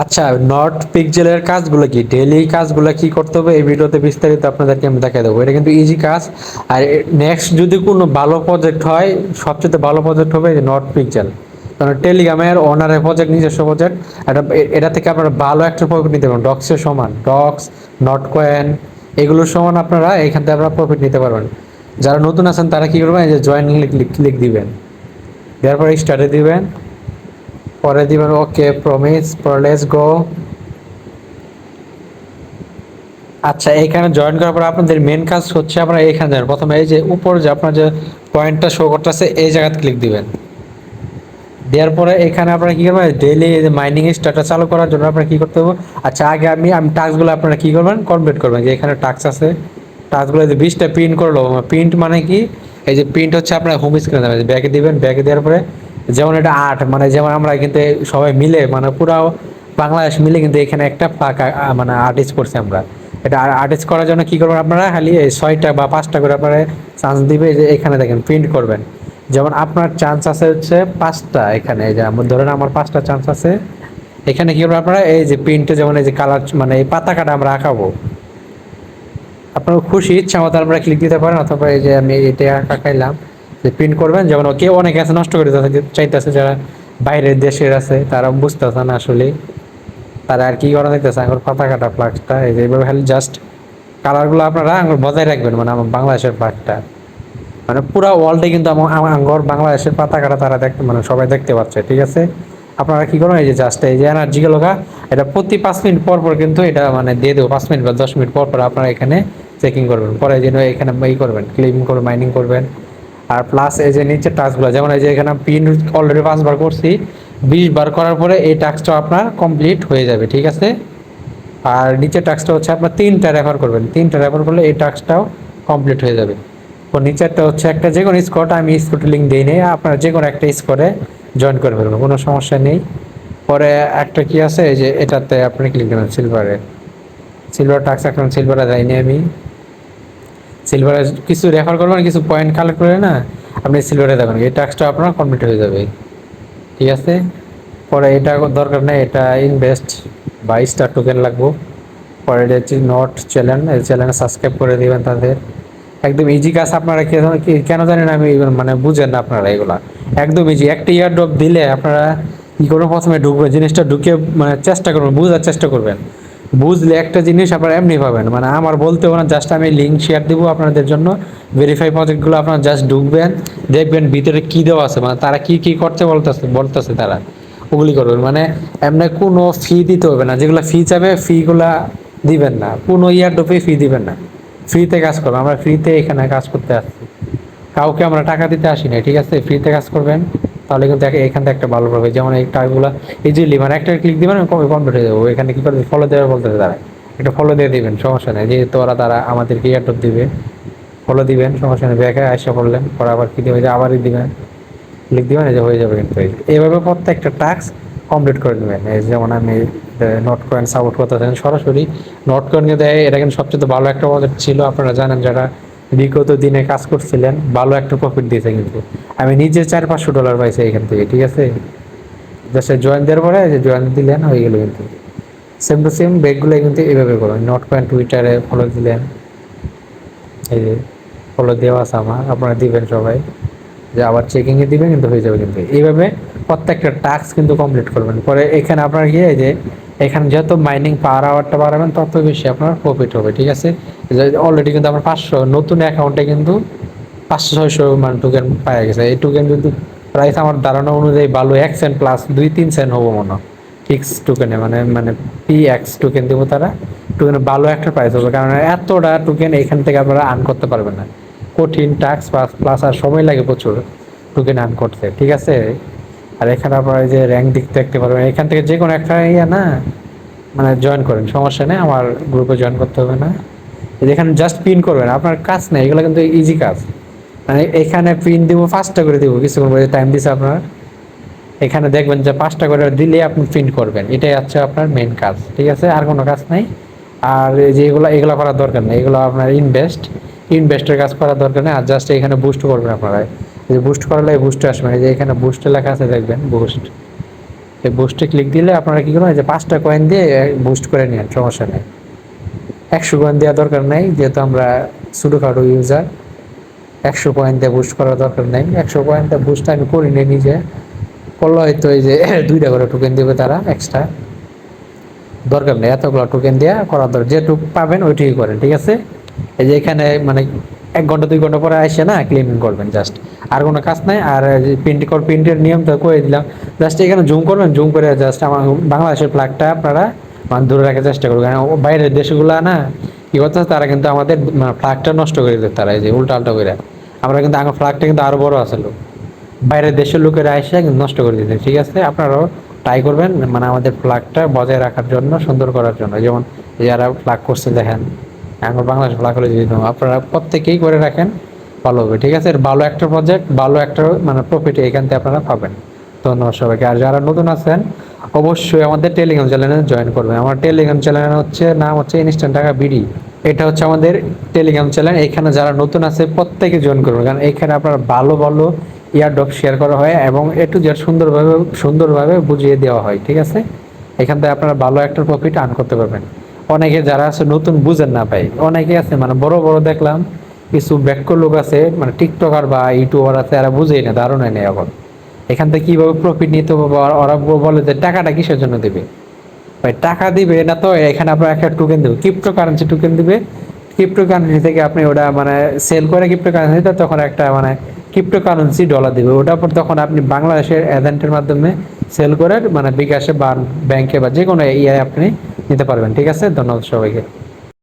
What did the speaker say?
আচ্ছা, নট পিক্সেলের কাজগুলো কি, ডেইলি কাজগুলো কি করতে হবে এই ভিডিওতে বিস্তারিত আপনাদেরকে আমি দেখাই দেবো। এটা কিন্তু ইজি কাজ। আর নেক্সট যদি কোনো ভালো প্রজেক্ট হয়, সবচেয়ে ভালো প্রজেক্ট হবে এই নট পিক্সেল। কারণ টেলিগ্রামের ওনারের প্রজেক্ট, নিজস্ব প্রজেক্ট। এটা থেকে আপনারা ভালো একটা প্রফিট নিতে পারবেন, ডক্সের সমান। ডক্স, নট কয়েন, এগুলোর সমান আপনারা এখান থেকে আপনারা প্রফিট নিতে পারবেন। যারা নতুন আছেন তারা কি করবেন, এই যে জয়েন ক্লিক দিবেন, দেওয়ার পরে স্টার্টে দিবেন, পরে দিবেন ওকে প্রমিস, পরে লেটস গো। আচ্ছা, এখানে জয়েন করার পর আপনাদের মেন কাজ হচ্ছে আপনারা এখানে যাবেন, প্রথমে এই যে উপর যে আপনার যে পয়েন্টটা শো করতেছে এই জায়গাতে ক্লিক দিবেন। দেওয়ার পরে এখানে আপনারা কি করবেন, ডেইলি মাইনিং স্টার্টটা চালু করার জন্য আপনারা কি করতে হবে। আচ্ছা, আগে আমি টাস্কগুলো আপনারা কি করবেন, কমপ্লিট করবেন। যে এখানে টাস্ক আছে, টাস্কগুলো যে 20টা প্রিন্ট করলো। প্রিন্ট মানে কি, এই যে প্রিন্ট হচ্ছে আপনার হোম স্ক্রিনে যাবেন, ব্যাকে দিবেন, ব্যাকে দেওয়ার পরে যেমন এটা আর্ট, মানে যেমন আমরা কিন্তু সবাই মিলে মানে পুরো বাংলাদেশ মিলে কিন্তু এখানে একটা পাকা মানে আর্টিস্ট করছি আমরা। এটা আর্টিস্ট করার জন্য কি করবেন আপনারা, খালি এই 6টা বা 5টা করে আপনারা চান্স দিবে। যে এখানে দেখেন প্রিন্ট করবেন, যেমন আপনার চান্স আছে হচ্ছে 5টা। এখানে এই যে ধরেন আমার 5টা চান্স আছে। এখানে কি করবেন আপনারা, এই যে প্রিন্টে যেমন এই যে কালার মানে এই পাতাকাটা আমরা আঁকাবো, আপনার খুশি ইচ্ছা মতো আপনারা ক্লিক দিতে পারেন। অথবা এই যে আমি এটা আঁকাইলাম, যে প্রিন্ট করবেন। যেমন কেউ অনেকে আছে নষ্ট করে দিতে চাইতেছে, যারা বাইরের দেশের আছে তারা বুঝতেছে না আসলে তারা আর কি করা যাইতেছে। আঙুর পাতা কাটা ফ্লাক্সটা এই যে এইভাবে খালি জাস্ট কালারগুলো আপনারা আঙুর বজায় রাখবেন, মানে আমার বাংলাদেশের ফ্লাগটা মানে পুরো ওয়ার্ল্ডে কিন্তু আমার আঙ্গর বাংলাদেশের পাতা কাটা তারা দেখতে মানে সবাই দেখতে পাচ্ছে, ঠিক আছে। আপনারা কি করুন, এই যে জাস্ট এই যে এনার্জি লগা, এটা প্রতি 5 মিনিট পর পর কিন্তু এটা মানে দিয়ে দেবো। 5 মিনিট বা 10 মিনিট পর পর আপনারা এখানে চেকিং করবেন, পরে যেন এখানে ই করবেন, ক্লেম করবেন, মাইনিং করবেন। আর প্লাস এই যে নিচে টাস্কগুলো, যেমন এই যে এখানে পিন অলরেডি 5বার করছি, 20বার করার পরে এই টাস্কটা আপনার কমপ্লিট হয়ে যাবে, ঠিক আছে। আর নিচের টাস্কটা হচ্ছে আপনার 3টা রেফার করবেন, 3টা রেফার করলে এই টাস্কটাও কমপ্লিট হয়ে যাবে। তো নিচেরটা হচ্ছে একটা যে কোনো স্কোর, আমি স্কোরটি লিঙ্ক দিই নেই, আপনারা যে কোনো একটা স্কোরে জয়েন করে ফেলবেন, কোনো সমস্যা নেই। পরে একটা কি আছে, এই যে এটাতে আপনি ক্লিক দেবেন সিলভারে, সিলভার টাস্ক। এখন সিলভারে যাইনি আমি, সিলভারে কিছু রেফার করবেন, কিছু পয়েন্ট কালেক্ট করে না আপনি সিলভারে দেবেন, এই টাস্কটা আপনার কমপ্লিট হয়ে যাবে, ঠিক আছে। পরে এটা দরকার নেই, এটা ইনভেস্ট বা স্টার টোকেন লাগবো। পরে এটা হচ্ছে নট চ্যানেল, এই চ্যানেলে সাবস্ক্রাইব করে দিবেন তাদের। একদম ইজি কাজ। আপনারা কেন জানেন আমি মানে বুঝেন না আপনারা এগুলা, একদম ইজি। একটা ইয়ার ড্রপ দিলে আপনারা কি করবেন, প্রথমে ঢুকবেন, জিনিসটা ঢুকে মানে চেষ্টা করবেন, বুঝার চেষ্টা করবেন। বুঝলে একটা জিনিস আপনারা এমনি পাবেন, মানে আমার বলতে না, জাস্ট আমি লিঙ্ক শেয়ার দিব আপনাদের জন্য। ভেরিফাই প্রজেক্টগুলো আপনারা জাস্ট ঢুকবেন, দেখবেন ভিতরে কি দেওয়া আছে, মানে তারা কি কি করতে বলতেছে তারা ওগুলি করবেন। মানে এমনি কোনো ফি দিতে হবে না, যেগুলো ফি চাবে ফিগুলা দিবেন না, কোনো ইয়ার ডোপে ফি দিবেন না। ফ্রিতে কাজ করবেন, আমরা ফ্রিতে এখানে কাজ করতে আসছি, কাউকে আমরা টাকা দিতে আসি না, ঠিক আছে। ফ্রিতে কাজ করবেন, তাহলে কিন্তু এখান থেকে একটা ভালো পাবে। যেমন এই টাকাগুলো ইজিলি মানে একটা ক্লিক দিবেন কমপ্লিট হয়ে যাবো। এখানে কি করবে, ফলো দেবে বলতেছে তারা, একটা ফলো দিয়ে দিবেন, সমস্যা নেই। যেহেতু ওরা তারা আমাদেরকে এয়ারড্রপ দিবে, ফলো দিবেন, সমস্যা নেই। ব্যাকে আসা করলেন, পরে আবার কি দেবে, আবারই দিবেন, ক্লিক দিবেন, এই যে হয়ে যাবে। কিন্তু এইভাবে প্রত্যেকটা টাস্ক কমপ্লিট করে নেবেন। এই যেমন আমি নোট কয়েন সাপোর্ট করতেছেন সরাসরি, নোট কয়েন কিন্তু এটা কিন্তু সবচেয়ে ভালো একটা প্রজেক্ট ছিল। আপনারা জানেন যারা বিগত দিনে কাজ করছিলেন, ভালো একটা প্রফিট দিয়েছে কিন্তু। আমি নিজে $400-500 পাইছি এখান থেকে, ঠিক আছে। জাস্ট জয়েন দেওয়ার পরে যে জয়েন দিলেন হয়ে গেল। কিন্তু সেম টু সেম ব্যাগগুলো কিন্তু এইভাবে করুন। নোট কয়েন টুইটারে ফলো দিলেন, এই যে ফলো দেওয়া আছে আমার, আপনারা দিবেন সবাই, যে আবার চেকিংয়ে দিবেন, কিন্তু হয়ে যাবে। কিন্তু এইভাবে প্রত্যেকটা টাস্ক কিন্তু কমপ্লিট করবেন। পরে এখানে আপনার গিয়ে যে এখানে যত মাইনিং পাওয়ার আওয়ারটা বাড়াবেন তত বেশি আপনার প্রফিট হবে, ঠিক আছে। অলরেডি কিন্তু আমার 500 নতুন অ্যাকাউন্টে কিন্তু 500-600 মানে টোকেন পাওয়া গেছে। এই টোকেন কিন্তু প্রাইস আমার ধারণা অনুযায়ী ভালো 1 সেন্ট প্লাস 2-3 সেন্ট হবো মনে হয় ফিক্স টোকেনে, মানে মানে PX টোকেন দেবো তারা। টোকেনে ভালো একটা প্রাইস হবে, কারণ এতটা টোকেন এখান থেকে আপনারা আর্ন করতে পারবেন না। কঠিন টাস্ক প্লাস আর সময় লাগে প্রচুর টোকেন আর্ন করতে, ঠিক আছে। আর এখানে আপনারা এই যে র্যাঙ্ক দেখতে পারবেন, এখান থেকে যে কোনো একটা ইয়া না মানে জয়েন করেন, সমস্যা নেই, আমার গ্রুপে জয়েন করতে হবে না। যেখানে জাস্ট পিন করবেন, আপনার কাজ নেই, এগুলো কিন্তু ইজি কাজ। মানে এখানে পিন দিব 5টা করে দিব, কিছুক্ষণ পরে টাইম দিছে আপনার। এখানে দেখবেন যে 5টা করে দিলে আপনি প্রিন্ট করবেন, এটাই হচ্ছে আপনার মেন কাজ, ঠিক আছে। আর কোনো কাজ নাই। আর যে এগুলো করার দরকার নেই, এগুলো আপনার ইনভেস্টের কাজ করার দরকার নেই। আর জাস্ট এখানে বুস্ট করবেন আপনারা, যে বুস্ট করলে বুস্টে আসবেন, এই যে এখানে বুস্টে লেখা আছে দেখবেন, বুস্ট, এই বুস্টে ক্লিক দিলে আপনারা কি করবেন, যে 5টা কয়েন দিয়ে বুস্ট করে নেন, সমস্যা নেই। 100 কয়েন দেওয়ার দরকার নেই, যেহেতু আমরা ছোটোখাটো ইউজার। 100 কয়েন দিয়ে বুস্ট করার দরকার নেই। 100 কয়েন দিয়ে বুস্ট আমি করি নি নিজে, করলে হয়তো এই যে 2টা করে টোকেন দেবে তারা এক্সট্রা। দরকার নেই এতগুলো টোকেন দেওয়া করার দরকার, যেটুকু পাবেন ওইটুকুই করেন, ঠিক আছে। এই যে এখানে মানে 1 ঘন্টা 2 ঘন্টা পরে আসে না ক্লেমিং করবেন জাস্ট, আর কোনো কাজ নাই। আর প্রিন্টের নিয়মটা করে দিলাম, জাস্ট এখানে জুম করবেন, জুম করে জাস্ট আমার বাংলাদেশের ফ্ল্যাগটা আপনারা মানে ধরে রাখার চেষ্টা করবেন। কারণ বাইরের দেশগুলা না কি করতেছে, তারা কিন্তু আমাদের ফ্ল্যাগটা নষ্ট করে দিতে, তারা এই যে উল্টা আল্টা করে। আমরা কিন্তু আমার ফ্ল্যাগটা কিন্তু আরো বড় আসলো, বাইরের দেশের লোকেরা এসে কিন্তু নষ্ট করে দিতে, ঠিক আছে। আপনারাও ট্রাই করবেন মানে আমাদের ফ্ল্যাগটা বজায় রাখার জন্য, সুন্দর করার জন্য। যেমন যারা ফ্ল্যাগ করছে দেখেন, আমার বাংলাদেশ ফ্ল্যাগ হলে যদি আপনারা প্রত্যেকেই করে রাখেন, ভালো হবে, ঠিক আছে। ভালো একটা প্রজেক্ট, ভালো একটা মানে প্রফিট এখান থেকে আপনারা পাবেন। ধন্যবাদ সবাইকে। আর যারা নতুন আছেন অবশ্যই আমাদের টেলিগ্রাম চ্যানেলে জয়েন করবেন। আমার টেলিগ্রাম চ্যানেল হচ্ছে নাম হচ্ছে ইনস্ট্যান্ট টাকা বিডি। এটা হচ্ছে আমাদের টেলিগ্রাম চ্যানেল। এখানে যারা নতুন আছে প্রত্যেকে জয়েন করবেন, কারণ এখানে আপনার ভালো ভালো ইয়ারড্রপ শেয়ার করা হয় এবং একটু যে সুন্দরভাবে বুঝিয়ে দেওয়া হয়, ঠিক আছে। এখান থেকে আপনারা ভালো একটা প্রফিট আর্ন করতে পারবেন। অনেকে যারা আছে নতুন বুঝেন না ভাই, অনেকে আছে মানে বড় বড় দেখলাম কিছু ব্যাক্য লোক আছে মানে টিকটকার বা ইউটিউবার আছে, এরা বুঝেই না, ধারণাই নেই এখন এখান থেকে কিভাবে প্রফিট নিতে হবে। ওরা বলে যে টাকাটা কিসের জন্য দেবে ভাই, টাকা দিবে না তো, এখানে আপনার একটা টোকেন দেবে, ক্রিপ্টো কারেন্সি টোকেন দিবে। ক্রিপ্টো কারেন্সি থেকে আপনি ওটা মানে সেল করে ক্রিপ্টো কারেন্সিতে তখন একটা মানে ক্রিপ্টো কারেন্সি ডলার দিবে, ওটার পর তখন আপনি বাংলাদেশের এজেন্টের মাধ্যমে সেল করে মানে বিকাশে বা ব্যাংকে বা যে কোনো ইয়ে আপনি নিতে পারবেন, ঠিক আছে। ধন্যবাদ সবাইকে।